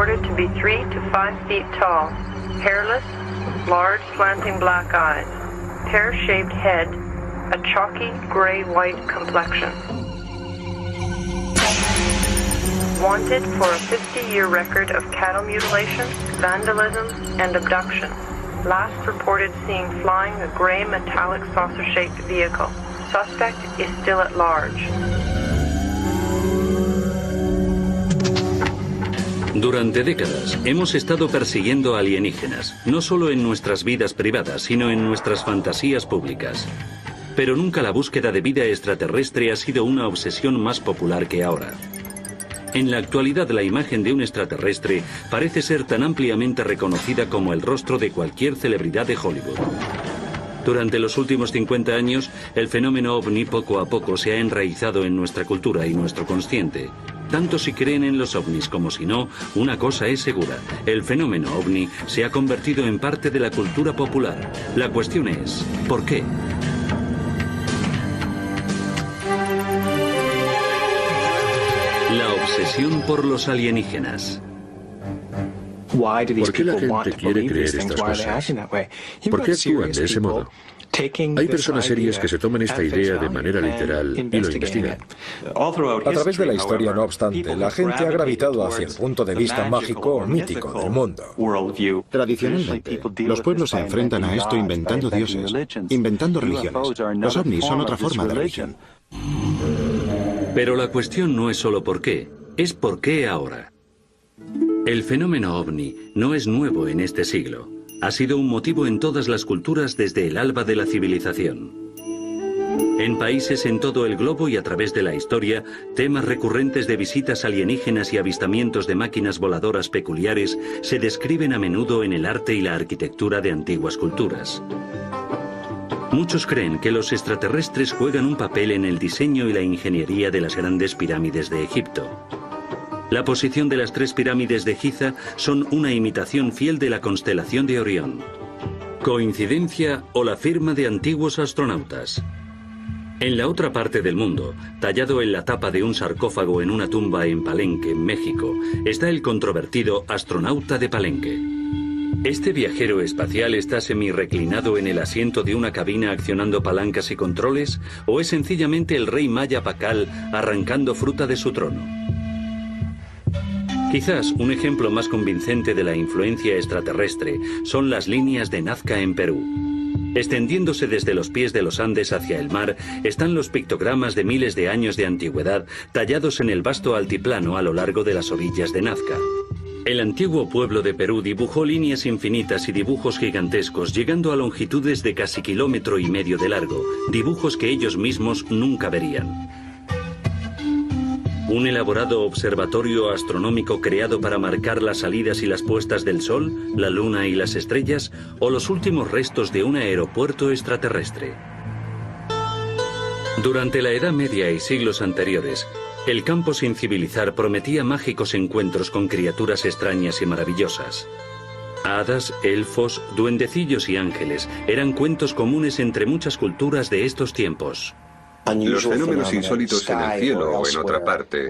reported to be 3 to 5 feet tall, hairless, large slanting black eyes, pear-shaped head, a chalky gray-white complexion. Wanted for a 50-year record of cattle mutilation, vandalism, and abduction. Last reported seeing flying a gray metallic saucer-shaped vehicle. Suspect is still at large. Durante décadas hemos estado persiguiendo alienígenas, no solo en nuestras vidas privadas, sino en nuestras fantasías públicas. Pero nunca la búsqueda de vida extraterrestre ha sido una obsesión más popular que ahora. En la actualidad, la imagen de un extraterrestre parece ser tan ampliamente reconocida como el rostro de cualquier celebridad de Hollywood. Durante los últimos 50 años, el fenómeno ovni poco a poco se ha enraizado en nuestra cultura y nuestro consciente. Tanto si creen en los ovnis como si no, una cosa es segura: el fenómeno ovni se ha convertido en parte de la cultura popular. La cuestión es, ¿por qué? La obsesión por los alienígenas. ¿Por qué la gente quiere creer estas cosas? ¿Por qué actúan de ese modo? Hay personas serias que se toman esta idea de manera literal y lo investigan. A través de la historia, no obstante, la gente ha gravitado hacia el punto de vista mágico o mítico del mundo. Tradicionalmente, los pueblos se enfrentan a esto inventando dioses, inventando religiones. Los ovnis son otra forma de religión. Pero la cuestión no es solo por qué, es por qué ahora. El fenómeno ovni no es nuevo en este siglo. Ha sido un motivo en todas las culturas desde el alba de la civilización. En países en todo el globo y a través de la historia, temas recurrentes de visitas alienígenas y avistamientos de máquinas voladoras peculiares se describen a menudo en el arte y la arquitectura de antiguas culturas. Muchos creen que los extraterrestres juegan un papel en el diseño y la ingeniería de las grandes pirámides de Egipto. La posición de las 3 pirámides de Giza son una imitación fiel de la constelación de Orión. ¿Coincidencia o la firma de antiguos astronautas? En la otra parte del mundo, tallado en la tapa de un sarcófago en una tumba en Palenque, México, está el controvertido astronauta de Palenque. ¿Este viajero espacial está semirreclinado en el asiento de una cabina accionando palancas y controles? ¿O es sencillamente el rey maya Pacal arrancando fruta de su trono? Quizás un ejemplo más convincente de la influencia extraterrestre son las líneas de Nazca en Perú. Extendiéndose desde los pies de los Andes hacia el mar están los pictogramas de miles de años de antigüedad tallados en el vasto altiplano a lo largo de las orillas de Nazca. El antiguo pueblo de Perú dibujó líneas infinitas y dibujos gigantescos, llegando a longitudes de casi 1,5 kilómetros de largo, dibujos que ellos mismos nunca verían. ¿Un elaborado observatorio astronómico creado para marcar las salidas y las puestas del Sol, la Luna y las estrellas, o los últimos restos de un aeropuerto extraterrestre? Durante la Edad Media y siglos anteriores, el campo sin civilizar prometía mágicos encuentros con criaturas extrañas y maravillosas. Hadas, elfos, duendecillos y ángeles eran cuentos comunes entre muchas culturas de estos tiempos. Los fenómenos insólitos en el cielo o en otra parte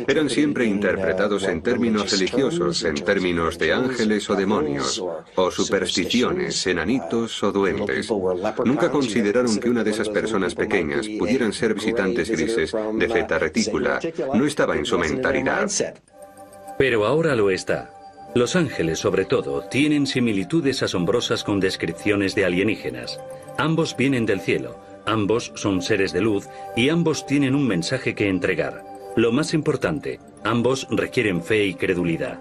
eran siempre interpretados en términos religiosos, en términos de ángeles o demonios, o supersticiones, enanitos o duendes. Nunca consideraron que una de esas personas pequeñas pudieran ser visitantes grises de Theta Reticula. No estaba en su mentalidad. Pero ahora lo está. Los ángeles, sobre todo, tienen similitudes asombrosas con descripciones de alienígenas. Ambos vienen del cielo. Ambos son seres de luz y ambos tienen un mensaje que entregar. Lo más importante, ambos requieren fe y credulidad.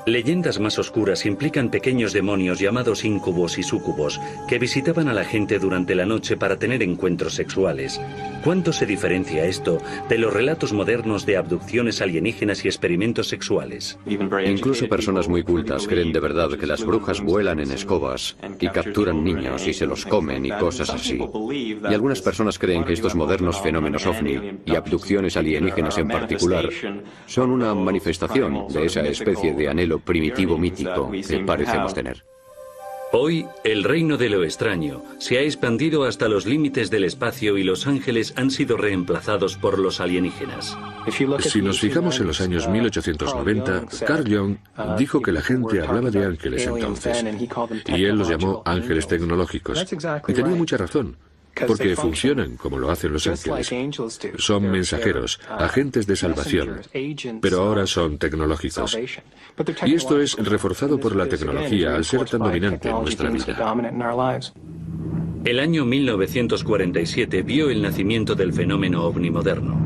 Leyendas más oscuras implican pequeños demonios llamados incubos y súcubos que visitaban a la gente durante la noche para tener encuentros sexuales. ¿Cuánto se diferencia esto de los relatos modernos de abducciones alienígenas y experimentos sexuales? Incluso personas muy cultas creen de verdad que las brujas vuelan en escobas y capturan niños y se los comen y cosas así. Y algunas personas creen que estos modernos fenómenos ovni y abducciones alienígenas en particular son una manifestación de esa especie de anhelo primitivo mítico que parecemos tener. Hoy, el reino de lo extraño se ha expandido hasta los límites del espacio y los ángeles han sido reemplazados por los alienígenas. Si nos fijamos en los años 1890, Carl Jung dijo que la gente hablaba de ángeles entonces, y él los llamó ángeles tecnológicos. Y tenía mucha razón, porque funcionan como lo hacen los ángeles. Son mensajeros, agentes de salvación, pero ahora son tecnológicos. Y esto es reforzado por la tecnología al ser tan dominante en nuestra vida. El año 1947 vio el nacimiento del fenómeno ovni moderno.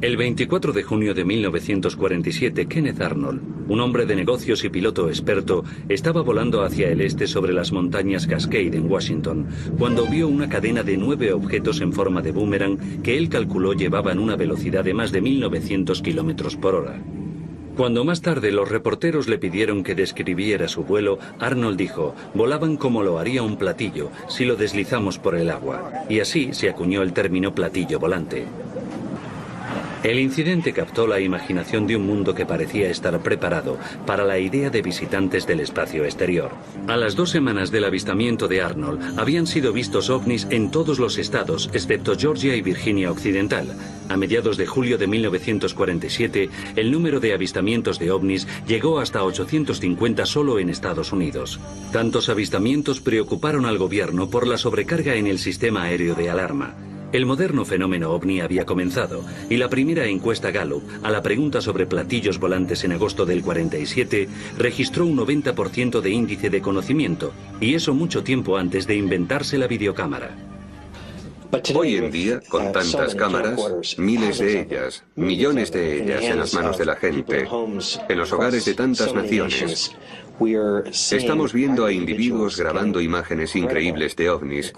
El 24 de junio de 1947, Kenneth Arnold, un hombre de negocios y piloto experto, estaba volando hacia el este sobre las montañas Cascade en Washington, cuando vio una cadena de 9 objetos en forma de boomerang que él calculó llevaban una velocidad de más de 1900 kilómetros por hora. Cuando más tarde los reporteros le pidieron que describiera su vuelo, Arnold dijo: volaban como lo haría un platillo si lo deslizamos por el agua, y así se acuñó el término platillo volante. El incidente captó la imaginación de un mundo que parecía estar preparado para la idea de visitantes del espacio exterior. A las 2 semanas del avistamiento de Arnold, habían sido vistos ovnis en todos los estados, excepto Georgia y Virginia Occidental. A mediados de julio de 1947, el número de avistamientos de ovnis llegó hasta 850 solo en Estados Unidos. Tantos avistamientos preocuparon al gobierno por la sobrecarga en el sistema aéreo de alarma. El moderno fenómeno ovni había comenzado, y la primera encuesta Gallup, a la pregunta sobre platillos volantes en agosto del 47, registró un 90% de índice de conocimiento, y eso mucho tiempo antes de inventarse la videocámara. Hoy en día, con tantas cámaras, miles de ellas, millones de ellas en las manos de la gente, en los hogares de tantas naciones, estamos viendo a individuos grabando imágenes increíbles de ovnis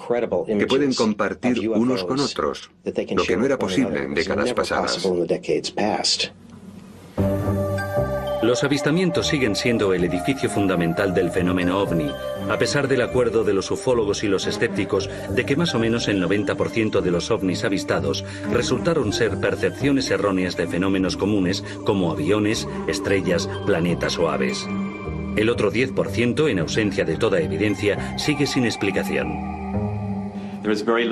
que pueden compartir unos con otros, lo que no era posible en décadas pasadas. Los avistamientos siguen siendo el edificio fundamental del fenómeno ovni, a pesar del acuerdo de los ufólogos y los escépticos de que más o menos el 90% de los ovnis avistados resultaron ser percepciones erróneas de fenómenos comunes como aviones, estrellas, planetas o aves. El otro 10%, en ausencia de toda evidencia, sigue sin explicación.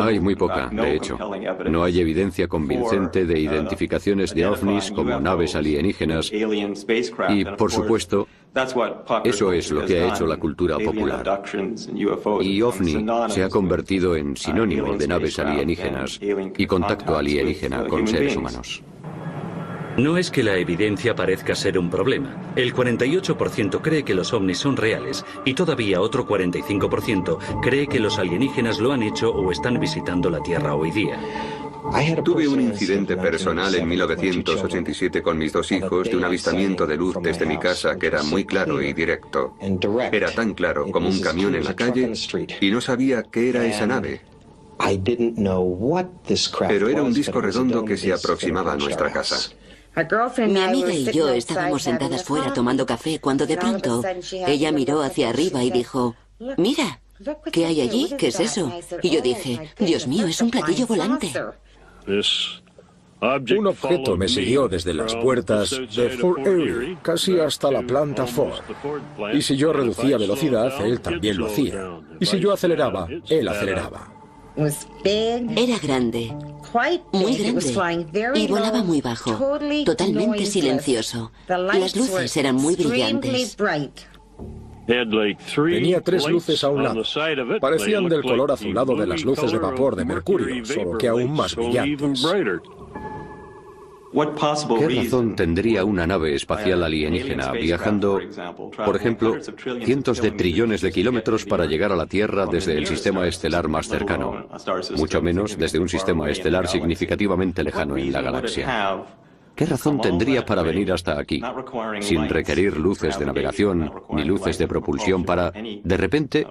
Hay muy poca, de hecho. No hay evidencia convincente de identificaciones de ovnis como naves alienígenas y, por supuesto, eso es lo que ha hecho la cultura popular. Y ovni se ha convertido en sinónimo de naves alienígenas y contacto alienígena con seres humanos. No es que la evidencia parezca ser un problema. El 48% cree que los ovnis son reales y todavía otro 45% cree que los alienígenas lo han hecho o están visitando la Tierra hoy día. Tuve un incidente personal en 1987 con mis 2 hijos de un avistamiento de luz desde mi casa que era muy claro y directo. Era tan claro como un camión en la calle y no sabía qué era esa nave. Pero era un disco redondo que se aproximaba a nuestra casa. Mi amiga y yo estábamos sentadas fuera tomando café cuando de pronto ella miró hacia arriba y dijo: mira, ¿qué hay allí? ¿Qué es eso? Y yo dije: Dios mío, es un platillo volante. Un objeto me siguió desde las puertas de Fort Erie, casi hasta la planta Ford. Y si yo reducía velocidad, él también lo hacía. Y si yo aceleraba, él aceleraba. Era grande, muy grande, y volaba muy bajo, totalmente silencioso. Las luces eran muy brillantes. Tenía 3 luces a un lado. Parecían del color azulado de las luces de vapor de mercurio, solo que aún más brillantes. ¿Qué razón tendría una nave espacial alienígena viajando, por ejemplo, cientos de trillones de kilómetros para llegar a la Tierra desde el sistema estelar más cercano, mucho menos desde un sistema estelar significativamente lejano en la galaxia? ¿Qué razón tendría para venir hasta aquí, sin requerir luces de navegación ni luces de propulsión para, de repente,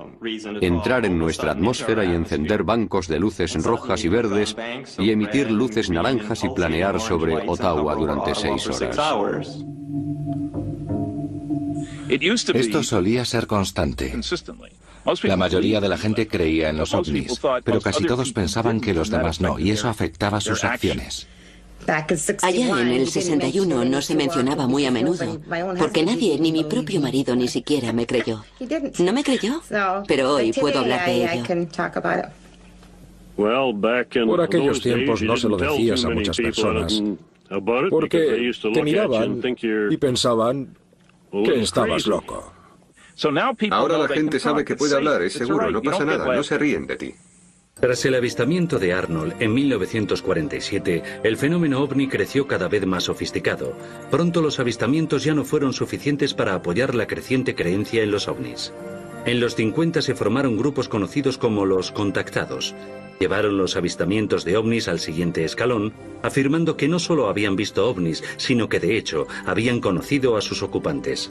entrar en nuestra atmósfera y encender bancos de luces rojas y verdes y emitir luces naranjas y planear sobre Ottawa durante 6 horas? Esto solía ser constante. La mayoría de la gente creía en los ovnis, pero casi todos pensaban que los demás no, y eso afectaba sus acciones. Allá en el 61 no se mencionaba muy a menudo, porque nadie, ni mi propio marido ni siquiera me creyó. ¿No me creyó? Pero hoy puedo hablar de ello. Por aquellos tiempos no se lo decías a muchas personas, porque te miraban y pensaban que estabas loco. Ahora la gente sabe que puede hablar, es seguro, no pasa nada, no se ríen de ti. Tras el avistamiento de Arnold en 1947, el fenómeno ovni creció cada vez más sofisticado. Pronto los avistamientos ya no fueron suficientes para apoyar la creciente creencia en los ovnis. En los 50 se formaron grupos conocidos como los contactados. Llevaron los avistamientos de ovnis al siguiente escalón, afirmando que no solo habían visto ovnis, sino que de hecho habían conocido a sus ocupantes.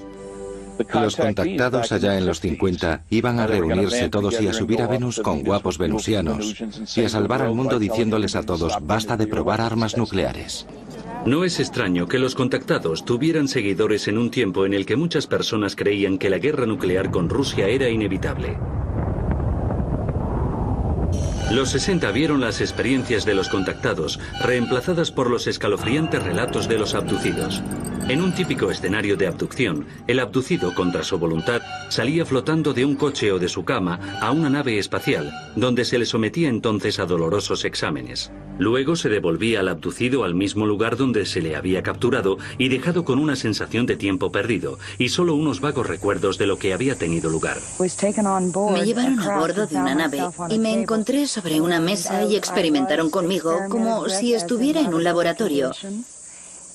Los contactados allá en los 50 iban a reunirse todos y a subir a Venus con guapos venusianos y a salvar al mundo diciéndoles a todos, basta de probar armas nucleares. No es extraño que los contactados tuvieran seguidores en un tiempo en el que muchas personas creían que la guerra nuclear con Rusia era inevitable. Los 60 vieron las experiencias de los contactados reemplazadas por los escalofriantes relatos de los abducidos. En un típico escenario de abducción, el abducido, contra su voluntad, salía flotando de un coche o de su cama a una nave espacial, donde se le sometía entonces a dolorosos exámenes. Luego se devolvía al abducido al mismo lugar donde se le había capturado y dejado con una sensación de tiempo perdido y solo unos vagos recuerdos de lo que había tenido lugar. Me llevaron a bordo de una nave y me encontré sobre una mesa y experimentaron conmigo como si estuviera en un laboratorio.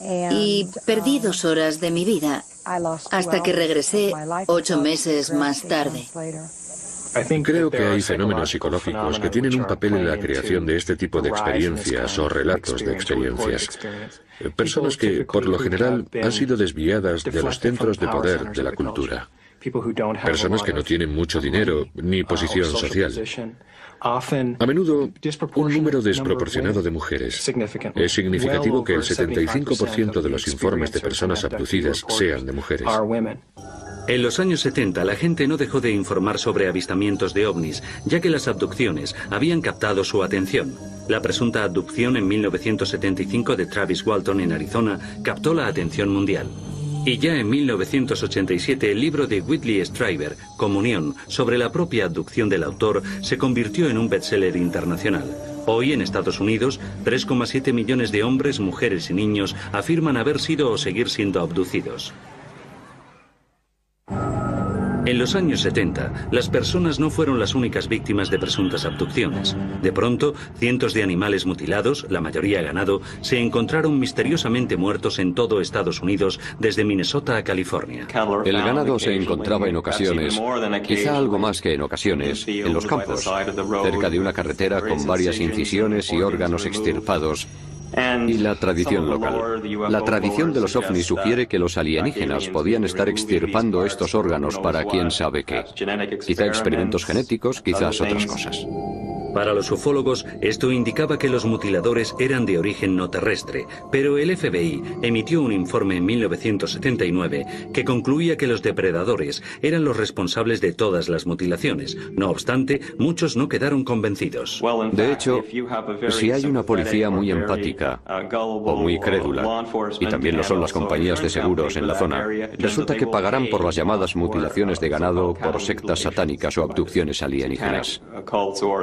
Y perdí 2 horas de mi vida hasta que regresé 8 meses más tarde. Creo que hay fenómenos psicológicos que tienen un papel en la creación de este tipo de experiencias o relatos de experiencias. Personas que, por lo general, han sido desviadas de los centros de poder de la cultura. Personas que no tienen mucho dinero ni posición social. A menudo, un número desproporcionado de mujeres. Es significativo que el 75% de los informes de personas abducidas sean de mujeres. En los años 70, la gente no dejó de informar sobre avistamientos de ovnis, ya que las abducciones habían captado su atención. La presunta abducción en 1975 de Travis Walton en Arizona captó la atención mundial. Y ya en 1987 el libro de Whitley Strieber, Comunión, sobre la propia abducción del autor, se convirtió en un bestseller internacional. Hoy en Estados Unidos, 3,7 millones de hombres, mujeres y niños afirman haber sido o seguir siendo abducidos. En los años 70, las personas no fueron las únicas víctimas de presuntas abducciones. De pronto, cientos de animales mutilados, la mayoría ganado, se encontraron misteriosamente muertos en todo Estados Unidos, desde Minnesota a California. El ganado se encontraba en ocasiones, quizá algo más que en ocasiones, en los campos, cerca de una carretera con varias incisiones y órganos extirpados. Y la tradición local. La tradición de los ovnis sugiere que los alienígenas podían estar extirpando estos órganos para quién sabe qué. Quizá experimentos genéticos, quizás otras cosas. Para los ufólogos, esto indicaba que los mutiladores eran de origen no terrestre, pero el FBI emitió un informe en 1979 que concluía que los depredadores eran los responsables de todas las mutilaciones. No obstante, muchos no quedaron convencidos. De hecho, si hay una policía muy empática o muy crédula, y también lo son las compañías de seguros en la zona, resulta que pagarán por las llamadas mutilaciones de ganado por sectas satánicas o abducciones alienígenas.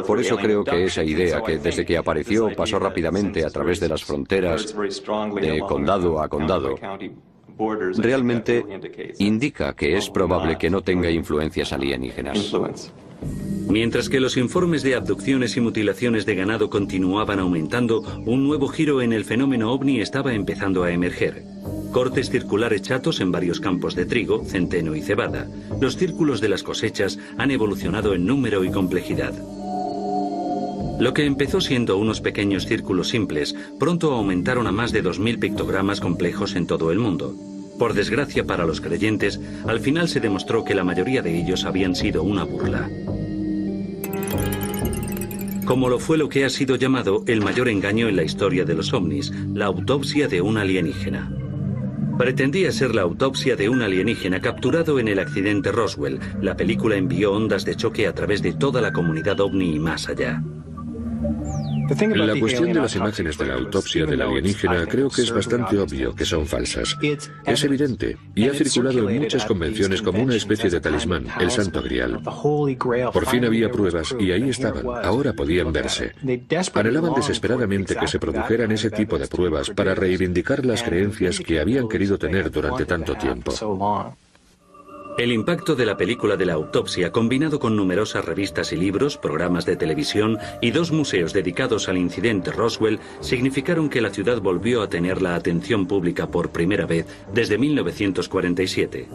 Por eso creo que esa idea que desde que apareció pasó rápidamente a través de las fronteras de condado a condado, realmente indica que es probable que no tenga influencias alienígenas. Mientras que los informes de abducciones y mutilaciones de ganado continuaban aumentando, un nuevo giro en el fenómeno ovni estaba empezando a emerger. Cortes circulares chatos en varios campos de trigo, centeno y cebada. Los círculos de las cosechas han evolucionado en número y complejidad. Lo que empezó siendo unos pequeños círculos simples, pronto aumentaron a más de 2000 pictogramas complejos en todo el mundo. Por desgracia para los creyentes, al final se demostró que la mayoría de ellos habían sido una burla. Como lo fue lo que ha sido llamado el mayor engaño en la historia de los ovnis, la autopsia de un alienígena. Pretendía ser la autopsia de un alienígena capturado en el accidente Roswell. La película envió ondas de choque a través de toda la comunidad ovni y más allá. La cuestión de las imágenes de la autopsia del alienígena creo que es bastante obvio que son falsas. Es evidente, y ha circulado en muchas convenciones como una especie de talismán, el Santo Grial. Por fin había pruebas, y ahí estaban, ahora podían verse. Anhelaban desesperadamente que se produjeran ese tipo de pruebas para reivindicar las creencias que habían querido tener durante tanto tiempo. El impacto de la película de la autopsia, combinado con numerosas revistas y libros, programas de televisión y 2 museos dedicados al incidente Roswell, significaron que la ciudad volvió a tener la atención pública por primera vez desde 1947.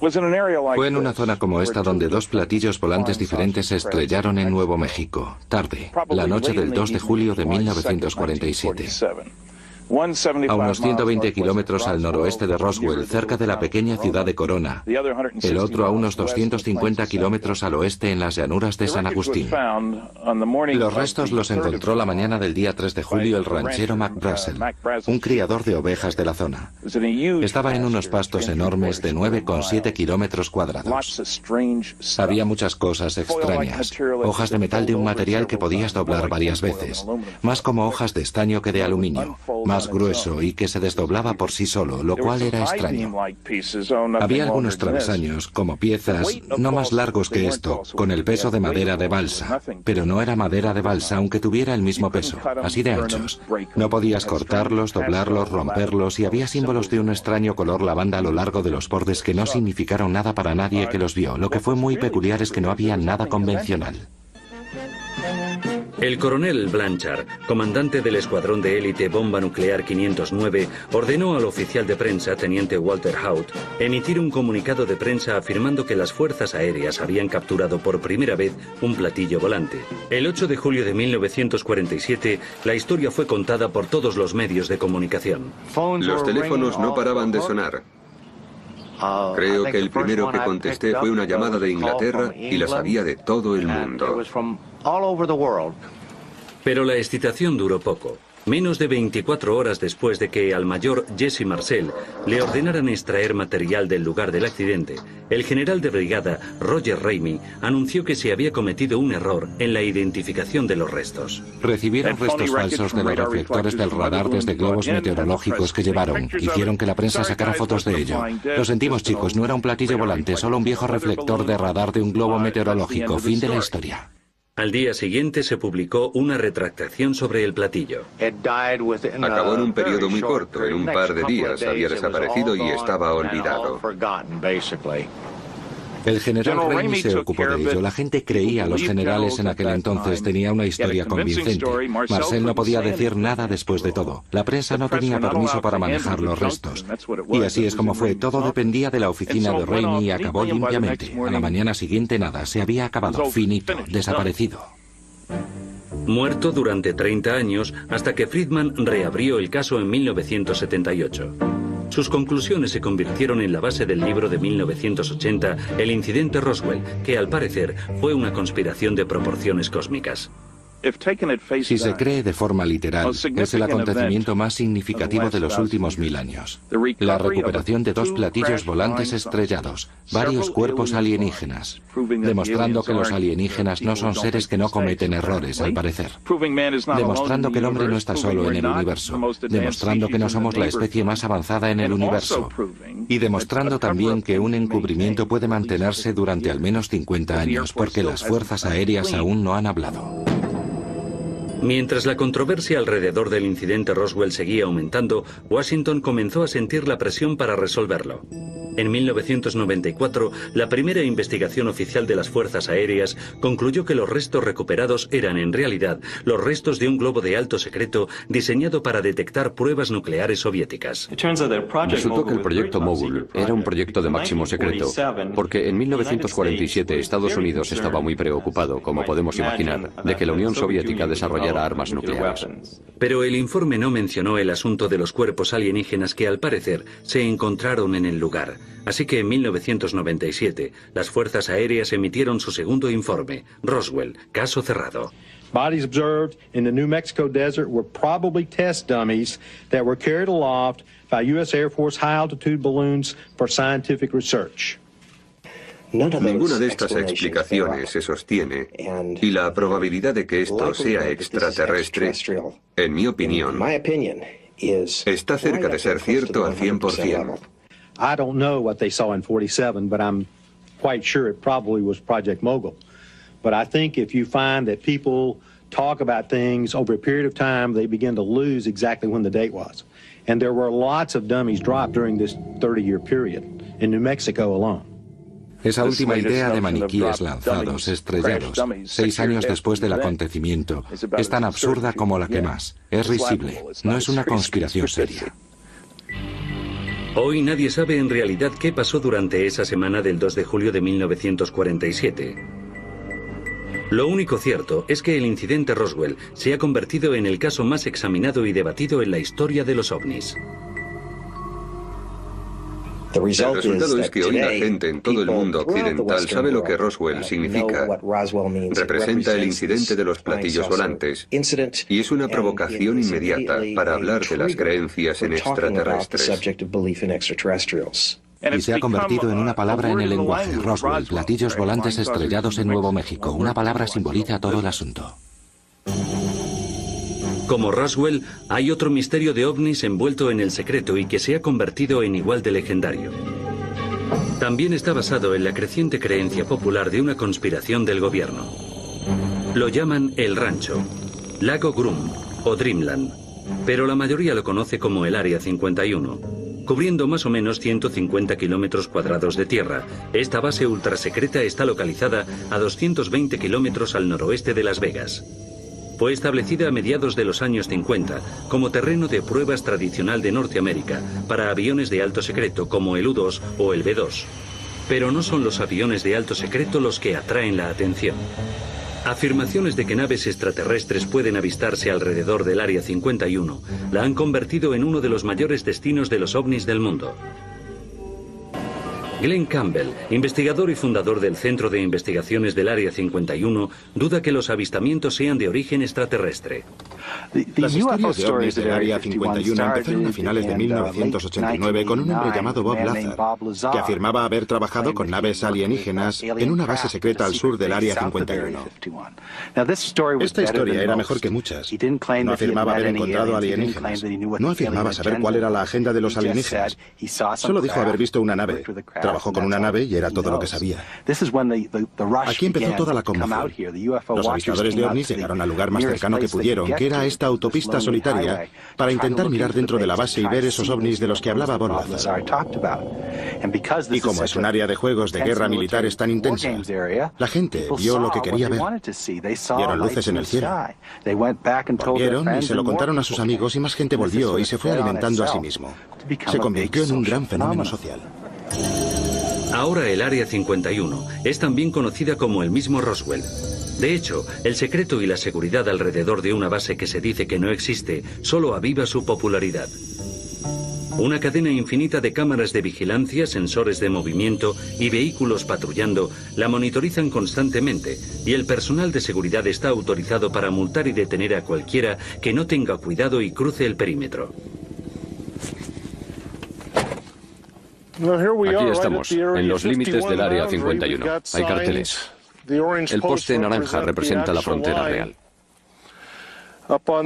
Fue en una zona como esta donde 2 platillos volantes diferentes se estrellaron en Nuevo México, tarde, la noche del 2 de julio de 1947. A unos 120 kilómetros al noroeste de Roswell, cerca de la pequeña ciudad de Corona. El otro a unos 250 kilómetros al oeste en las llanuras de San Agustín. Los restos los encontró la mañana del día 3 de julio el ranchero Mac Brazel, un criador de ovejas de la zona. Estaba en unos pastos enormes de 9,7 kilómetros cuadrados. Había muchas cosas extrañas. Hojas de metal de un material que podías doblar varias veces, más como hojas de estaño que de aluminio, más grueso y que se desdoblaba por sí solo, lo cual era extraño. Había algunos travesaños, como piezas, no más largos que esto, con el peso de madera de balsa, pero no era madera de balsa aunque tuviera el mismo peso, así de anchos. No podías cortarlos, doblarlos, romperlos y había símbolos de un extraño color lavanda a lo largo de los bordes que no significaron nada para nadie que los vio. Lo que fue muy peculiar es que no había nada convencional. El coronel Blanchard, comandante del escuadrón de élite bomba nuclear 509, ordenó al oficial de prensa, teniente Walter Haut, emitir un comunicado de prensa afirmando que las fuerzas aéreas habían capturado por primera vez un platillo volante. El 8 de julio de 1947, la historia fue contada por todos los medios de comunicación. Los teléfonos no paraban de sonar. Creo que el primero que contesté fue una llamada de Inglaterra y la sabía de todo el mundo. Pero la excitación duró poco. Menos de 24 horas después de que al mayor Jesse Marcel le ordenaran extraer material del lugar del accidente, el general de brigada Roger Ramey anunció que se había cometido un error en la identificación de los restos. Recibieron restos falsos de los reflectores del radar desde globos meteorológicos que llevaron. Hicieron que la prensa sacara fotos de ello. Lo sentimos, chicos, no era un platillo volante, solo un viejo reflector de radar de un globo meteorológico. Fin de la historia. Al día siguiente se publicó una retractación sobre el platillo. Acabó en un periodo muy corto, en un par de días había desaparecido y estaba olvidado. El general Ramey se ocupó de ello. La gente creía a los generales en aquel entonces. Tenía una historia convincente. Marcel no podía decir nada después de todo. La prensa no tenía permiso para manejar los restos. Y así es como fue. Todo dependía de la oficina de Ramey y acabó limpiamente. A la mañana siguiente nada. Se había acabado. Finito. Desaparecido. Muerto durante 30 años hasta que Friedman reabrió el caso en 1978. Sus conclusiones se convirtieron en la base del libro de 1980, El incidente Roswell, que al parecer fue una conspiración de proporciones cósmicas. Si se cree de forma literal, es el acontecimiento más significativo de los últimos 1000 años. La recuperación de 2 platillos volantes estrellados, varios cuerpos alienígenas, demostrando que los alienígenas no son seres que no cometen errores, al parecer. Demostrando que el hombre no está solo en el universo, demostrando que no somos la especie más avanzada en el universo, y demostrando también que un encubrimiento puede mantenerse durante al menos 50 años, porque las fuerzas aéreas aún no han hablado. Mientras la controversia alrededor del incidente Roswell seguía aumentando, Washington comenzó a sentir la presión para resolverlo. En 1994, la primera investigación oficial de las Fuerzas Aéreas concluyó que los restos recuperados eran en realidad los restos de un globo de alto secreto diseñado para detectar pruebas nucleares soviéticas. Resultó que el proyecto Mogul era un proyecto de máximo secreto, porque en 1947 Estados Unidos estaba muy preocupado, como podemos imaginar, de que la Unión Soviética desarrollara armas nucleares. Pero el informe no mencionó el asunto de los cuerpos alienígenas que al parecer se encontraron en el lugar. Así que en 1997, las Fuerzas Aéreas emitieron su segundo informe, Roswell, caso cerrado. Bodies observed in the New Mexico desert were probably test dummies that were carried aloft by U.S. Air Force high-altitude balloons for scientific research. Ninguna de estas explicaciones se sostiene y la probabilidad de que esto sea extraterrestre, en mi opinión, está cerca de ser cierto al 100%. I don't know what they saw in 47, but I'm quite sure it probably was Project Mogul. But I think if you find that people talk about things over a period of time, they begin to lose exactly when the date was. And there were lots of dummies dropped during this 30-year period in New Mexico alone. Esa última idea de maniquíes lanzados, estrellados, 6 años después del acontecimiento, es tan absurda como la que más. Es risible, no es una conspiración seria. Hoy nadie sabe en realidad qué pasó durante esa semana del 2 de julio de 1947. Lo único cierto es que el incidente Roswell se ha convertido en el caso más examinado y debatido en la historia de los ovnis. El resultado es que hoy la gente en todo el mundo occidental sabe lo que Roswell significa. Representa el incidente de los platillos volantes y es una provocación inmediata para hablar de las creencias en extraterrestres. Y se ha convertido en una palabra en el lenguaje. Roswell, platillos volantes estrellados en Nuevo México. Una palabra simboliza todo el asunto. Como Roswell, hay otro misterio de ovnis envuelto en el secreto y que se ha convertido en igual de legendario. También está basado en la creciente creencia popular de una conspiración del gobierno. Lo llaman El Rancho, Lago Grum o Dreamland, pero la mayoría lo conoce como el Área 51. Cubriendo más o menos 150 kilómetros cuadrados de tierra, esta base ultrasecreta está localizada a 220 kilómetros al noroeste de Las Vegas. Fue establecida a mediados de los años 50 como terreno de pruebas tradicional de Norteamérica para aviones de alto secreto como el U-2 o el B-2. Pero no son los aviones de alto secreto los que atraen la atención. Afirmaciones de que naves extraterrestres pueden avistarse alrededor del Área 51 la han convertido en uno de los mayores destinos de los ovnis del mundo. Glenn Campbell, investigador y fundador del Centro de Investigaciones del Área 51, duda que los avistamientos sean de origen extraterrestre. Las historias de ovnis del Área 51 empezaron a finales de 1989 con un hombre llamado Bob Lazar, que afirmaba haber trabajado con naves alienígenas en una base secreta al sur del Área 51. Esta historia era mejor que muchas. No afirmaba haber encontrado alienígenas. No afirmaba saber cuál era la agenda de los alienígenas. Solo dijo haber visto una nave. Trabajó con una nave y era todo lo que sabía. Aquí empezó toda la conmoción. Los avistadores de ovnis llegaron al lugar más cercano que pudieron, que era esta autopista solitaria, para intentar mirar dentro de la base y ver esos ovnis de los que hablaba Bob Lazar. Y como es un área de juegos de guerra militares tan intensa, la gente vio lo que quería ver. Vieron luces en el cielo. Volvieron y se lo contaron a sus amigos y más gente volvió y se fue alimentando a sí mismo. Se convirtió en un gran fenómeno social. Ahora el Área 51 es también conocida como el mismo Roswell. De hecho, el secreto y la seguridad alrededor de una base que se dice que no existe solo aviva su popularidad. Una cadena infinita de cámaras de vigilancia, sensores de movimiento y vehículos patrullando la monitorizan constantemente y el personal de seguridad está autorizado para multar y detener a cualquiera que no tenga cuidado y cruce el perímetro. Aquí estamos, en los límites del Área 51. Hay carteles. El poste naranja representa la frontera real.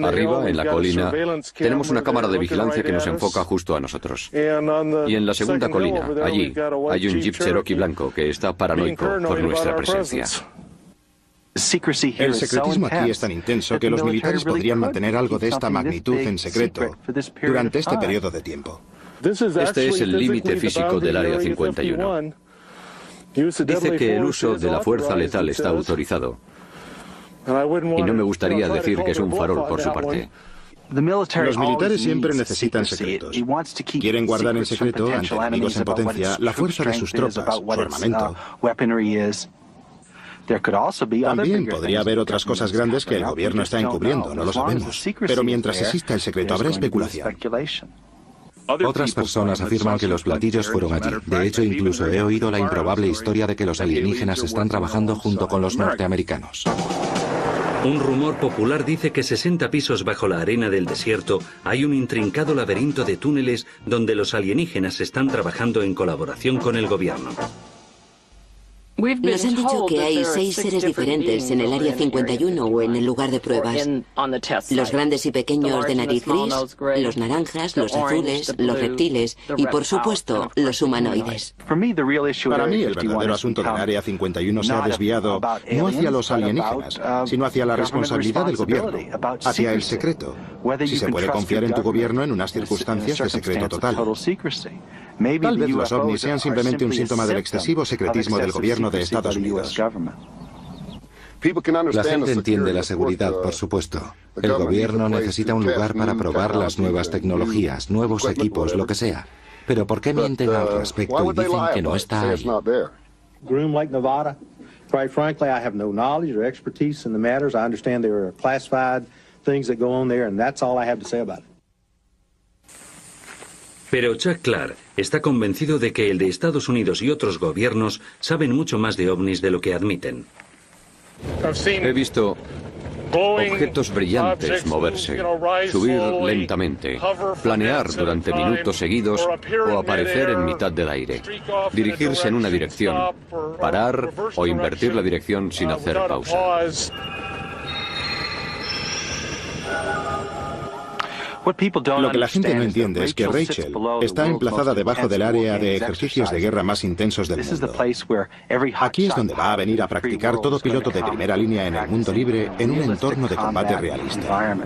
Arriba, en la colina, tenemos una cámara de vigilancia que nos enfoca justo a nosotros. Y en la segunda colina, allí, hay un Jeep Cherokee blanco que está paranoico por nuestra presencia. El secretismo aquí es tan intenso que los militares podrían mantener algo de esta magnitud en secreto durante este periodo de tiempo. Este es el límite físico del Área 51. Dice que el uso de la fuerza letal está autorizado. Y no me gustaría decir que es un farol por su parte. Los militares siempre necesitan secretos. Quieren guardar en secreto, ante enemigos en potencia, la fuerza de sus tropas, su armamento. También podría haber otras cosas grandes que el gobierno está encubriendo, no lo sabemos. Pero mientras exista el secreto habrá especulación. Otras personas afirman que los platillos fueron allí. De hecho, incluso he oído la improbable historia de que los alienígenas están trabajando junto con los norteamericanos. Un rumor popular dice que 60 pisos bajo la arena del desierto hay un intrincado laberinto de túneles donde los alienígenas están trabajando en colaboración con el gobierno. Nos han dicho que hay 6 seres diferentes en el Área 51 o en el lugar de pruebas. Los grandes y pequeños de nariz gris, los naranjas, los azules, los reptiles y, por supuesto, los humanoides. Para mí, el verdadero asunto del Área 51 se ha desviado no hacia los alienígenas, sino hacia la responsabilidad del gobierno, hacia el secreto. Si se puede confiar en tu gobierno en unas circunstancias de secreto total. Tal vez los ovnis sean simplemente un síntoma del excesivo secretismo del gobierno de Estados Unidos. La gente entiende la seguridad, por supuesto. El gobierno necesita un lugar para probar las nuevas tecnologías, nuevos equipos, lo que sea. Pero ¿por qué mienten al respecto y dicen que no está ahí? Groom Lake, Nevada. Quite frankly, I have no knowledge or expertise in the matters. I understand there are classified things that go on there, and that's all I have to say about it. Pero Chuck Clark está convencido de que el de Estados Unidos y otros gobiernos saben mucho más de ovnis de lo que admiten. He visto objetos brillantes moverse, subir lentamente, planear durante minutos seguidos o aparecer en mitad del aire, dirigirse en una dirección, parar o invertir la dirección sin hacer pausa. Lo que la gente no entiende es que Rachel está emplazada debajo del área de ejercicios de guerra más intensos del mundo. Aquí es donde va a venir a practicar todo piloto de primera línea en el mundo libre en un entorno de combate realista.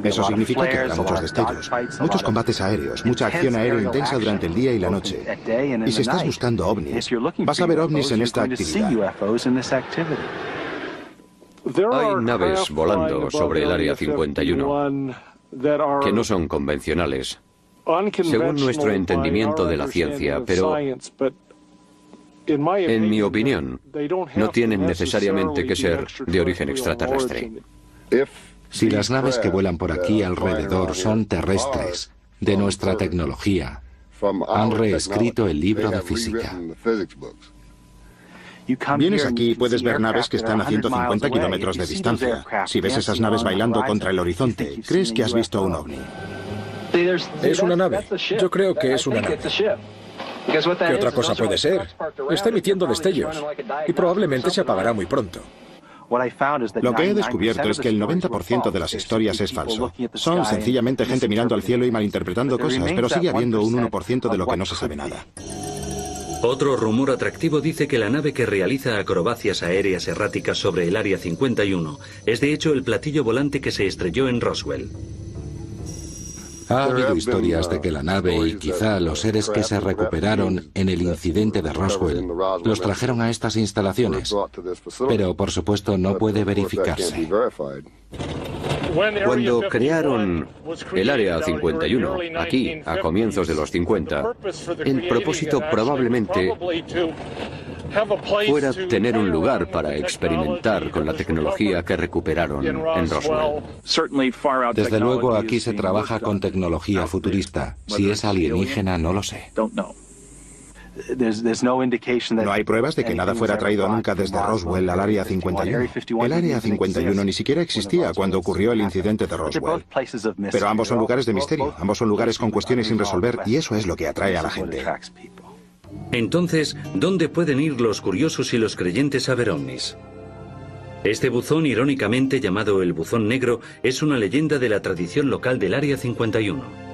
Eso significa que habrá muchos destellos, muchos combates aéreos, mucha acción aérea intensa durante el día y la noche. Y si estás buscando ovnis, vas a ver ovnis en esta actividad. Hay naves volando sobre el Área 51 que no son convencionales, según nuestro entendimiento de la ciencia, pero en mi opinión, no tienen necesariamente que ser de origen extraterrestre. Si las naves que vuelan por aquí alrededor son terrestres, de nuestra tecnología, han reescrito el libro de física. Vienes aquí y puedes ver naves que están a 150 kilómetros de distancia. Si ves esas naves bailando contra el horizonte, crees que has visto un ovni. Es una nave. Yo creo que es una nave. ¿Qué otra cosa puede ser? Está emitiendo destellos y probablemente se apagará muy pronto. Lo que he descubierto es que el 90% de las historias es falso. Son sencillamente gente mirando al cielo y malinterpretando cosas, pero sigue habiendo un 1% de lo que no se sabe nada. Otro rumor atractivo dice que la nave que realiza acrobacias aéreas erráticas sobre el Área 51 es de hecho el platillo volante que se estrelló en Roswell. Ha habido historias de que la nave y quizá los seres que se recuperaron en el incidente de Roswell los trajeron a estas instalaciones, pero por supuesto no puede verificarse. Cuando crearon el Área 51, aquí, a comienzos de los 50, el propósito probablemente fuera tener un lugar para experimentar con la tecnología que recuperaron en Roswell. Desde luego aquí se trabaja con tecnología futurista. Si es alienígena, no lo sé. No hay pruebas de que nada fuera traído nunca desde Roswell al Área 51. El Área 51 ni siquiera existía cuando ocurrió el incidente de Roswell. Pero ambos son lugares de misterio, ambos son lugares con cuestiones sin resolver y eso es lo que atrae a la gente. Entonces, ¿dónde pueden ir los curiosos y los creyentes a ver ovnis? Este buzón, irónicamente llamado el Buzón Negro, es una leyenda de la tradición local del Área 51.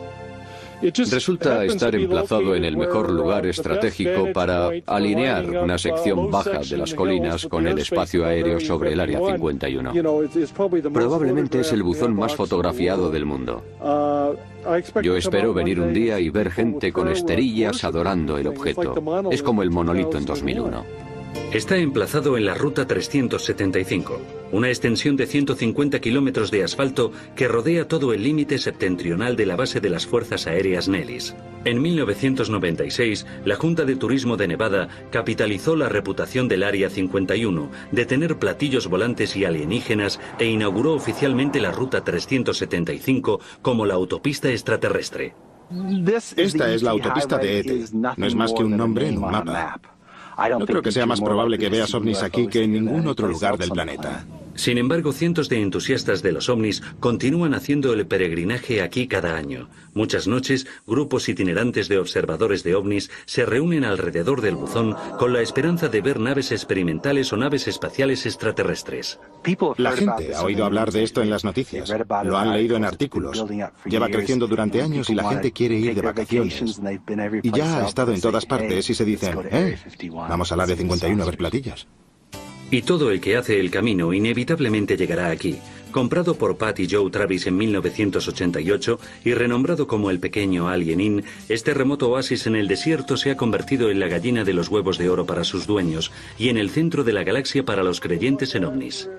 Resulta estar emplazado en el mejor lugar estratégico para alinear una sección baja de las colinas con el espacio aéreo sobre el Área 51. Probablemente es el buzón más fotografiado del mundo. Yo espero venir un día y ver gente con esterillas adorando el objeto. Es como el monolito en 2001. Está emplazado en la Ruta 375, una extensión de 150 kilómetros de asfalto que rodea todo el límite septentrional de la base de las Fuerzas Aéreas Nellis. En 1996, la Junta de Turismo de Nevada capitalizó la reputación del Área 51 de tener platillos volantes y alienígenas e inauguró oficialmente la Ruta 375 como la autopista extraterrestre. Esta es la autopista de ET. No es más que un nombre en un mapa. No creo que sea más probable que veas ovnis aquí que en ningún otro lugar del planeta. Sin embargo, cientos de entusiastas de los ovnis continúan haciendo el peregrinaje aquí cada año. Muchas noches, grupos itinerantes de observadores de ovnis se reúnen alrededor del buzón con la esperanza de ver naves experimentales o naves espaciales extraterrestres. La gente ha oído hablar de esto en las noticias, lo han leído en artículos. Lleva creciendo durante años y la gente quiere ir de vacaciones. Y ya ha estado en todas partes y se dicen, vamos al Área 51 a ver platillos. Y todo el que hace el camino inevitablemente llegará aquí. Comprado por Pat y Joe Travis en 1988 y renombrado como el pequeño Alien Inn, este remoto oasis en el desierto se ha convertido en la gallina de los huevos de oro para sus dueños y en el centro de la galaxia para los creyentes en ovnis.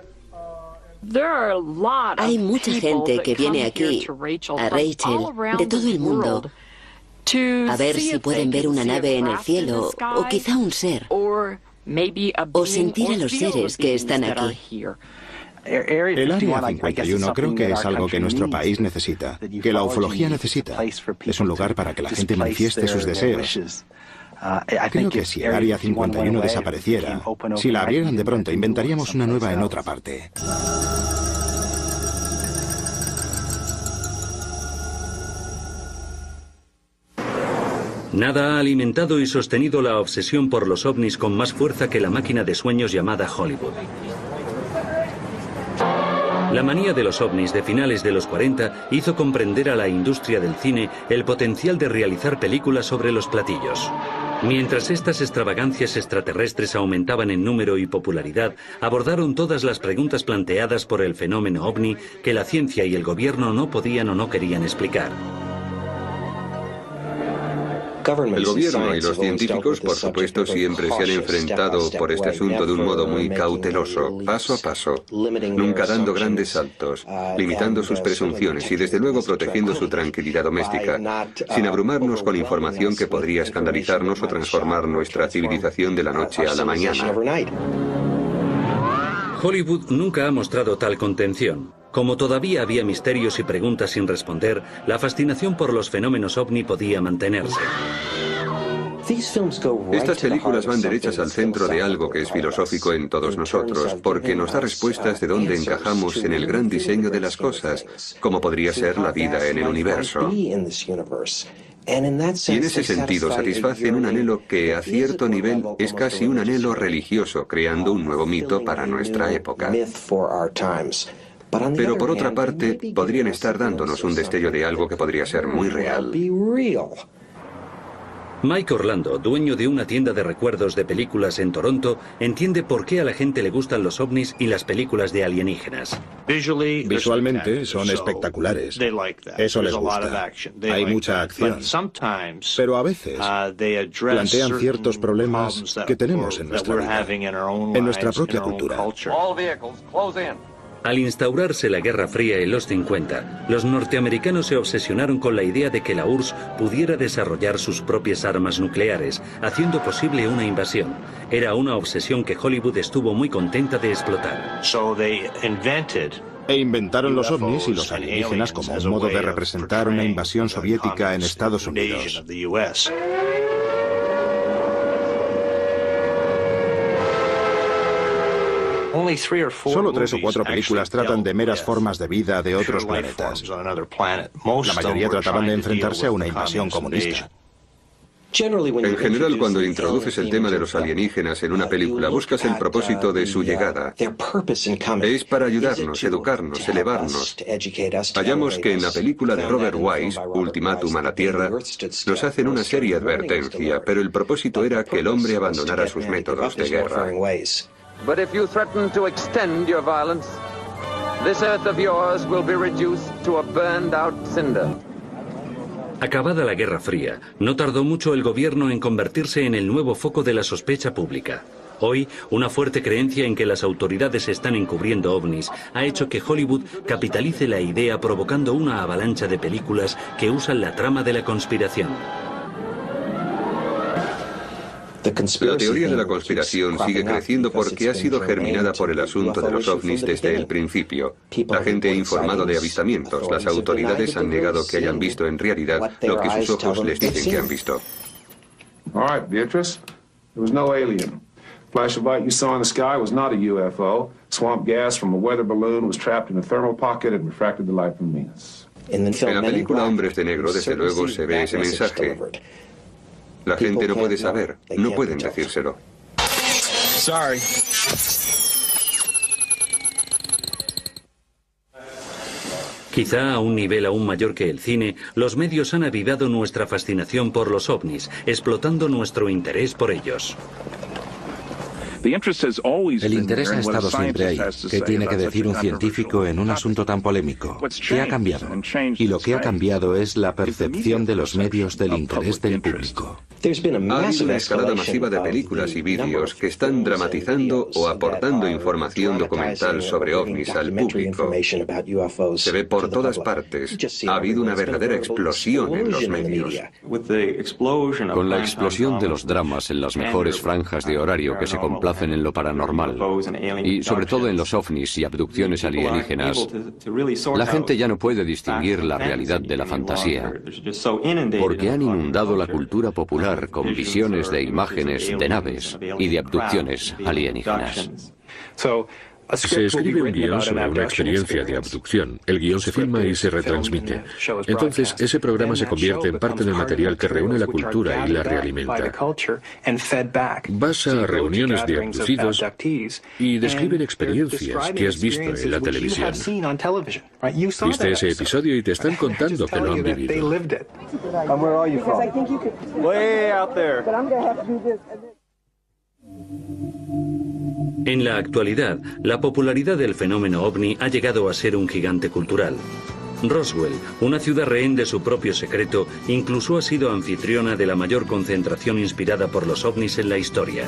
Hay mucha gente que viene aquí, a Rachel, de todo el mundo, a ver si pueden ver una nave en el cielo o quizá un ser, o sentir a los seres que están aquí. El Área 51 creo que es algo que nuestro país necesita, que la ufología necesita. Es un lugar para que la gente manifieste sus deseos. Creo que si el Área 51 desapareciera, si la abrieran de pronto, inventaríamos una nueva en otra parte. Nada ha alimentado y sostenido la obsesión por los ovnis con más fuerza que la máquina de sueños llamada Hollywood. La manía de los ovnis de finales de los 40 hizo comprender a la industria del cine el potencial de realizar películas sobre los platillos. Mientras estas extravagancias extraterrestres aumentaban en número y popularidad, abordaron todas las preguntas planteadas por el fenómeno ovni que la ciencia y el gobierno no podían o no querían explicar. El gobierno y los científicos, por supuesto, siempre se han enfrentado por este asunto de un modo muy cauteloso, paso a paso, nunca dando grandes saltos, limitando sus presunciones y, desde luego, protegiendo su tranquilidad doméstica, sin abrumarnos con información que podría escandalizarnos o transformar nuestra civilización de la noche a la mañana. Hollywood nunca ha mostrado tal contención. Como todavía había misterios y preguntas sin responder, la fascinación por los fenómenos ovni podía mantenerse. Estas películas van derechas al centro de algo que es filosófico en todos nosotros, porque nos da respuestas de dónde encajamos en el gran diseño de las cosas, como podría ser la vida en el universo. Y en ese sentido satisfacen un anhelo que, a cierto nivel, es casi un anhelo religioso, creando un nuevo mito para nuestra época. Pero por otra parte, podrían estar dándonos un destello de algo que podría ser muy real. Mike Orlando, dueño de una tienda de recuerdos de películas en Toronto, entiende por qué a la gente le gustan los ovnis y las películas de alienígenas. Visualmente son espectaculares. Eso les gusta. Hay mucha acción. Pero a veces plantean ciertos problemas que tenemos en nuestra vida, en nuestra propia cultura. Al instaurarse la Guerra Fría en los 50, los norteamericanos se obsesionaron con la idea de que la URSS pudiera desarrollar sus propias armas nucleares, haciendo posible una invasión. Era una obsesión que Hollywood estuvo muy contenta de explotar. E inventaron los ovnis y los alienígenas como un modo de representar una invasión soviética en Estados Unidos. Solo 3 o 4 películas tratan de meras formas de vida de otros planetas. La mayoría trataban de enfrentarse a una invasión comunista. En general, cuando introduces el tema de los alienígenas en una película, buscas el propósito de su llegada. Es para ayudarnos, educarnos, elevarnos. Hallamos que en la película de Robert Wise, Ultimátum a la Tierra, nos hacen una seria advertencia, pero el propósito era que el hombre abandonara sus métodos de guerra. But if you threaten to extend your violence, this earth of yours will be reduced to a burned out cinder. Acabada la Guerra Fría, no tardó mucho el gobierno en convertirse en el nuevo foco de la sospecha pública. Hoy, una fuerte creencia en que las autoridades están encubriendo ovnis ha hecho que Hollywood capitalice la idea provocando una avalancha de películas que usan la trama de la conspiración. La teoría de la conspiración sigue creciendo porque ha sido germinada por el asunto de los ovnis desde el principio. La gente ha informado de avistamientos, las autoridades han negado que hayan visto en realidad lo que sus ojos les dicen que han visto. All right, Beatrice, there was no alien. Flash of light you saw in the sky was not a UFO. Swamp gas from a weather balloon was trapped in a thermal pocket and refracted the light from Venus. En la película Hombres de Negro, desde luego, se ve ese mensaje. La gente no puede saber, no pueden decírselo. Sorry. Quizá a un nivel aún mayor que el cine, los medios han avivado nuestra fascinación por los ovnis, explotando nuestro interés por ellos. El interés ha estado siempre ahí. ¿Qué tiene que decir un científico en un asunto tan polémico? ¿Qué ha cambiado? Y lo que ha cambiado es la percepción de los medios del interés del público. Ha habido una escalada masiva de películas y vídeos que están dramatizando o aportando información documental sobre ovnis al público. Se ve por todas partes. Ha habido una verdadera explosión en los medios. Con la explosión de los dramas en las mejores franjas de horario que se complacen en lo paranormal, y sobre todo en los ovnis y abducciones alienígenas, la gente ya no puede distinguir la realidad de la fantasía, porque han inundado la cultura popular con visiones de imágenes de naves y de abducciones alienígenas. Se escribe un guión sobre una experiencia de abducción. El guión se filma y se retransmite. Entonces, ese programa se convierte en parte del material que reúne la cultura y la realimenta. Vas a reuniones de abducidos y describen experiencias que has visto en la televisión. Viste ese episodio y te están contando que lo han vivido. En la actualidad, la popularidad del fenómeno ovni ha llegado a ser un gigante cultural. Roswell, una ciudad rehén de su propio secreto, incluso ha sido anfitriona de la mayor concentración inspirada por los ovnis en la historia.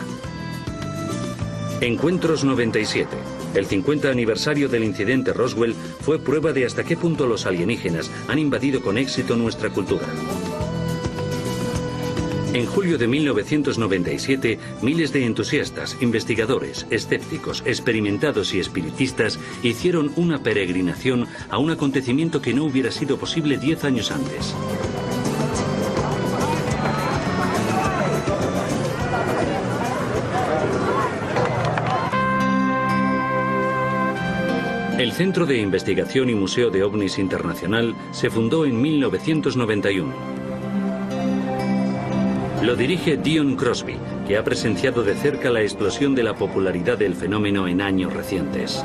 Encuentros 97. El 50 aniversario del incidente Roswell fue prueba de hasta qué punto los alienígenas han invadido con éxito nuestra cultura. En julio de 1997, miles de entusiastas, investigadores, escépticos, experimentados y espiritistas hicieron una peregrinación a un acontecimiento que no hubiera sido posible 10 años antes. El Centro de Investigación y Museo de OVNIs Internacional se fundó en 1991. Lo dirige Dion Crosby, que ha presenciado de cerca la explosión de la popularidad del fenómeno en años recientes.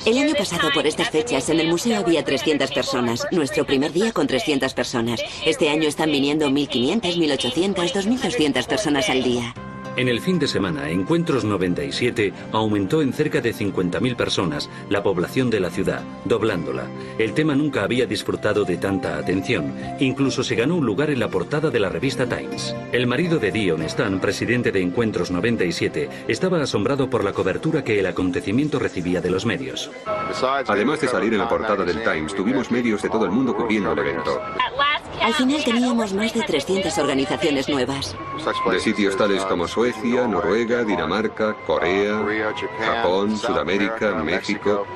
El año pasado, por estas fechas, en el museo había 300 personas. Nuestro primer día con 300 personas. Este año están viniendo 1.500, 1.800, 2.200 personas al día. En el fin de semana, Encuentros 97 aumentó en cerca de 50.000 personas la población de la ciudad, doblándola. El tema nunca había disfrutado de tanta atención. Incluso se ganó un lugar en la portada de la revista Times. El marido de Dion, Stan, presidente de Encuentros 97, estaba asombrado por la cobertura que el acontecimiento recibía de los medios. Además de salir en la portada del Times, tuvimos medios de todo el mundo cubriendo el evento. Al final teníamos más de 300 organizaciones nuevas. De sitios tales como Suecia, Noruega, Dinamarca, Corea, Japón, Sudamérica, México.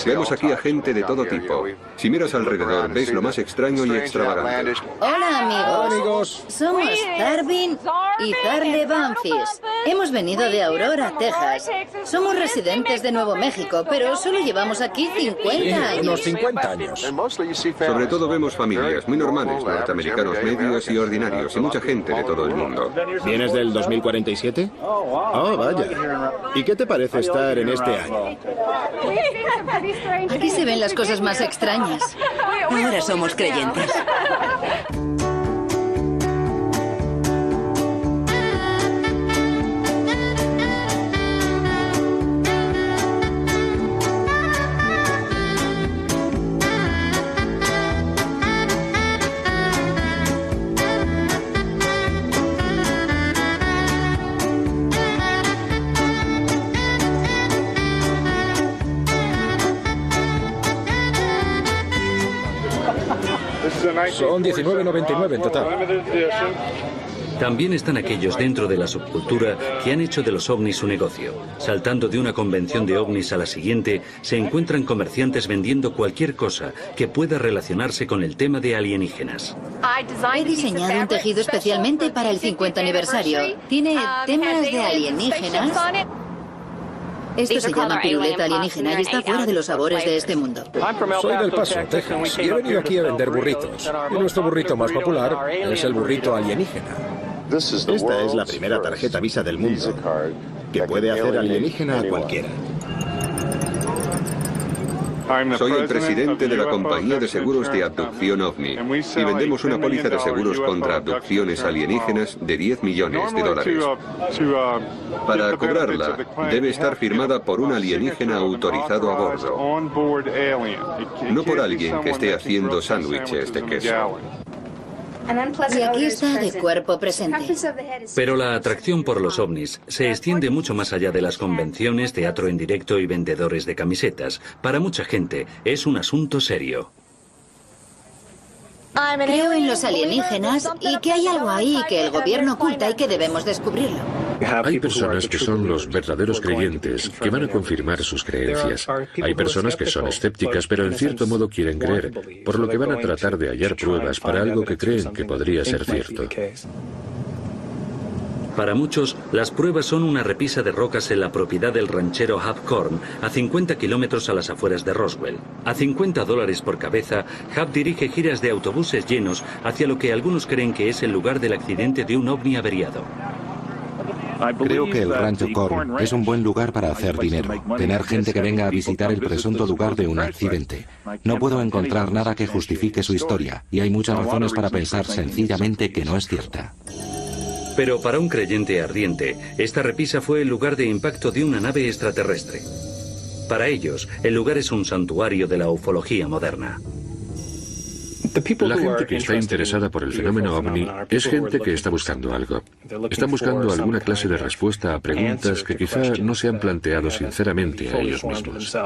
Vemos aquí a gente de todo tipo. Si miras alrededor, ves lo más extraño y extravagante. Hola, amigos. Hola, amigos. Somos Darwin y Zarle Banfis. Hemos venido de Aurora, Texas. Somos residentes de Nuevo México, pero solo llevamos aquí 50 años. Unos 50 años. Sobre todo vemos familias muy normales, norteamericanos medios y ordinarios, y mucha gente de todo el mundo. ¿Vienes del 2047? Oh, vaya. ¿Y qué te parece estar en este año? Aquí se ven las cosas más extrañas. Ahora somos creyentes. Son $19.99 en total. También están aquellos dentro de la subcultura que han hecho de los ovnis su negocio. Saltando de una convención de ovnis a la siguiente, se encuentran comerciantes vendiendo cualquier cosa que pueda relacionarse con el tema de alienígenas. He diseñado un tejido especialmente para el 50 aniversario. Tiene temas de alienígenas. Esto se llama piruleta alienígena y está fuera de los sabores de este mundo. Soy del Paso, Texas, y he venido aquí a vender burritos. Y nuestro burrito más popular es el burrito alienígena. Esta es la primera tarjeta Visa del mundo que puede hacer alienígena a cualquiera. Soy el presidente de la compañía de seguros de abducción OVNI y vendemos una póliza de seguros contra abducciones alienígenas de $10 millones. Para cobrarla, debe estar firmada por un alienígena autorizado a bordo, no por alguien que esté haciendo sándwiches de queso. Y aquí está de cuerpo presente. Pero la atracción por los ovnis se extiende mucho más allá de las convenciones, teatro en directo y vendedores de camisetas. Para mucha gente es un asunto serio. Creo en los alienígenas y que hay algo ahí que el gobierno oculta y que debemos descubrirlo. Hay personas que son los verdaderos creyentes, que van a confirmar sus creencias. Hay personas que son escépticas, pero en cierto modo quieren creer, por lo que van a tratar de hallar pruebas para algo que creen que podría ser cierto. Para muchos, las pruebas son una repisa de rocas en la propiedad del ranchero Hub Korn, a 50 kilómetros a las afueras de Roswell. A $50 por cabeza, Hub dirige giras de autobuses llenos hacia lo que algunos creen que es el lugar del accidente de un ovni averiado. Creo que el rancho Korn es un buen lugar para hacer dinero, tener gente que venga a visitar el presunto lugar de un accidente. No puedo encontrar nada que justifique su historia, y hay muchas razones para pensar sencillamente que no es cierta. Pero para un creyente ardiente, esta repisa fue el lugar de impacto de una nave extraterrestre. Para ellos, el lugar es un santuario de la ufología moderna. La gente que está interesada por el fenómeno ovni es gente que está buscando algo. Están buscando alguna clase de respuesta a preguntas que quizá no se han planteado sinceramente a ellos mismos.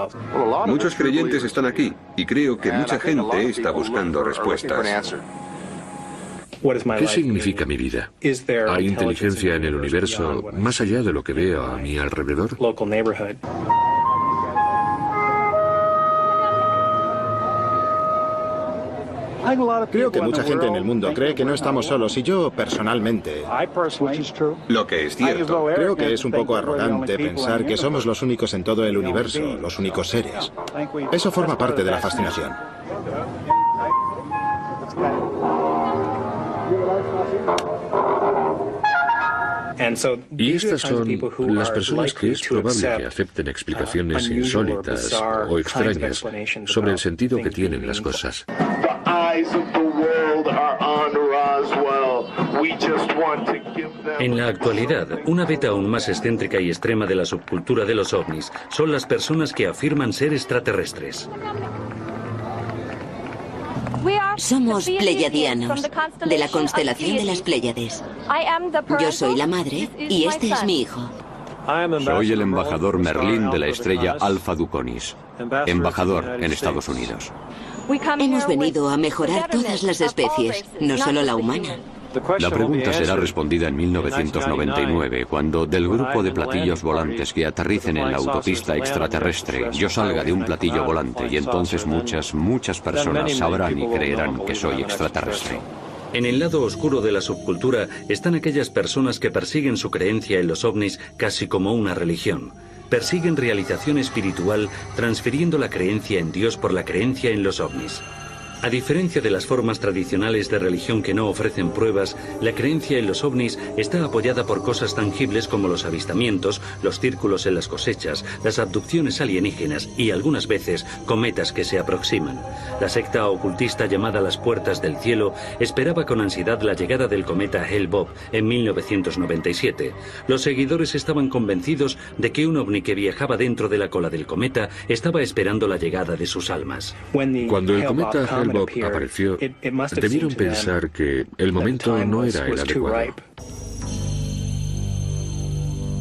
Muchos creyentes están aquí y creo que mucha gente está buscando respuestas. ¿Qué significa mi vida? ¿Hay inteligencia en el universo más allá de lo que veo a mi alrededor? Creo que mucha gente en el mundo cree que no estamos solos y yo, personalmente, lo que es cierto, creo que es un poco arrogante pensar que somos los únicos en todo el universo, los únicos seres. Eso forma parte de la fascinación. Y estas son las personas que es probable que acepten explicaciones insólitas o extrañas sobre el sentido que tienen las cosas. En la actualidad, una beta aún más excéntrica y extrema de la subcultura de los ovnis son las personas que afirman ser extraterrestres. Somos pleyadianos, de la constelación de las Pléyades. Yo soy la madre y este es mi hijo. Soy el embajador Merlín de la estrella Alpha Duconis, embajador en Estados Unidos. Hemos venido a mejorar todas las especies, no solo la humana. La pregunta será respondida en 1999, cuando del grupo de platillos volantes que aterricen en la autopista extraterrestre, yo salga de un platillo volante y entonces muchas personas sabrán y creerán que soy extraterrestre. En el lado oscuro de la subcultura están aquellas personas que persiguen su creencia en los ovnis casi como una religión. Persiguen realización espiritual transfiriendo la creencia en Dios por la creencia en los ovnis. A diferencia de las formas tradicionales de religión que no ofrecen pruebas, la creencia en los ovnis está apoyada por cosas tangibles como los avistamientos, los círculos en las cosechas, las abducciones alienígenas y algunas veces cometas que se aproximan. La secta ocultista llamada Las Puertas del Cielo esperaba con ansiedad la llegada del cometa Hale-Bopp en 1997. Los seguidores estaban convencidos de que un ovni que viajaba dentro de la cola del cometa estaba esperando la llegada de sus almas. Cuando el cometa Hale-Bopp apareció, debieron pensar que el momento no era el adecuado.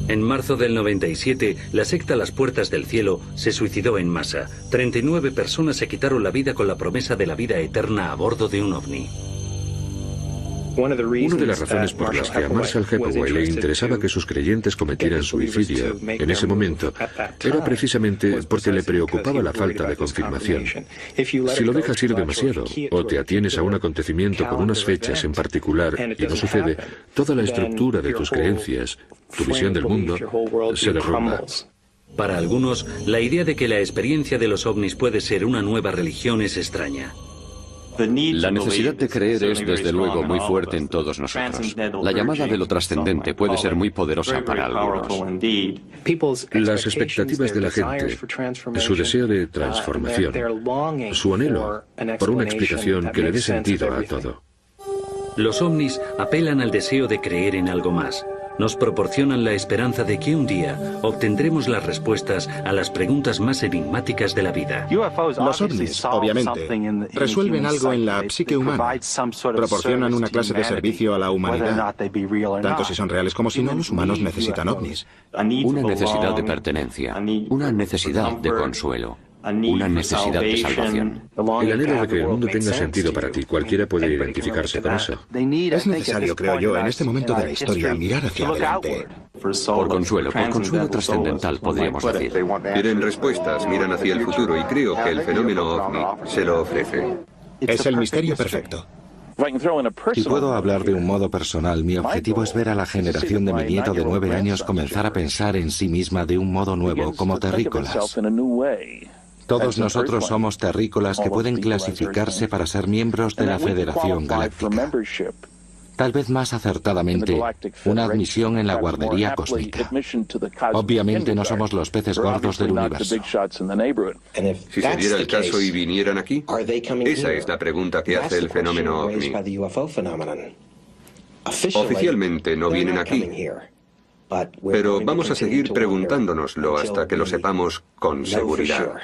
En marzo del 97, la secta Las Puertas del Cielo se suicidó en masa. 39 personas se quitaron la vida con la promesa de la vida eterna a bordo de un ovni. Una de las razones por las que a Marshall Hepworth le interesaba que sus creyentes cometieran suicidio en ese momento era precisamente porque le preocupaba la falta de confirmación. Si lo dejas ir demasiado o te atienes a un acontecimiento con unas fechas en particular y no sucede, toda la estructura de tus creencias, tu visión del mundo, se derrumba. Para algunos, la idea de que la experiencia de los ovnis puede ser una nueva religión es extraña. La necesidad de creer es desde luego muy fuerte en todos nosotros. La llamada de lo trascendente puede ser muy poderosa para algunos. Las expectativas de la gente, su deseo de transformación, su anhelo por una explicación que le dé sentido a todo. Los ovnis apelan al deseo de creer en algo más. Nos proporcionan la esperanza de que un día obtendremos las respuestas a las preguntas más enigmáticas de la vida. Los ovnis, obviamente, resuelven algo en la psique humana. Proporcionan una clase de servicio a la humanidad. Tanto si son reales como si no, los humanos necesitan ovnis. Una necesidad de pertenencia, una necesidad de consuelo, una necesidad de salvación. El anhelo de que el mundo tenga sentido para ti, cualquiera puede identificarse con eso. Es necesario, creo yo, en este momento de la historia, mirar hacia adelante. Por consuelo trascendental, podríamos decir. Quieren respuestas, miran hacia el futuro y creo que el fenómeno ovni se lo ofrece. Es el misterio perfecto. Si puedo hablar de un modo personal, mi objetivo es ver a la generación de mi nieto de 9 años comenzar a pensar en sí misma de un modo nuevo, como terrícolas. Todos nosotros somos terrícolas que pueden clasificarse para ser miembros de la Federación Galáctica. Tal vez más acertadamente, una admisión en la guardería cósmica. Obviamente no somos los peces gordos del universo. Si se diera el caso y vinieran aquí, esa es la pregunta que hace el fenómeno ovni. Oficialmente no vienen aquí, pero vamos a seguir preguntándonoslo hasta que lo sepamos con seguridad.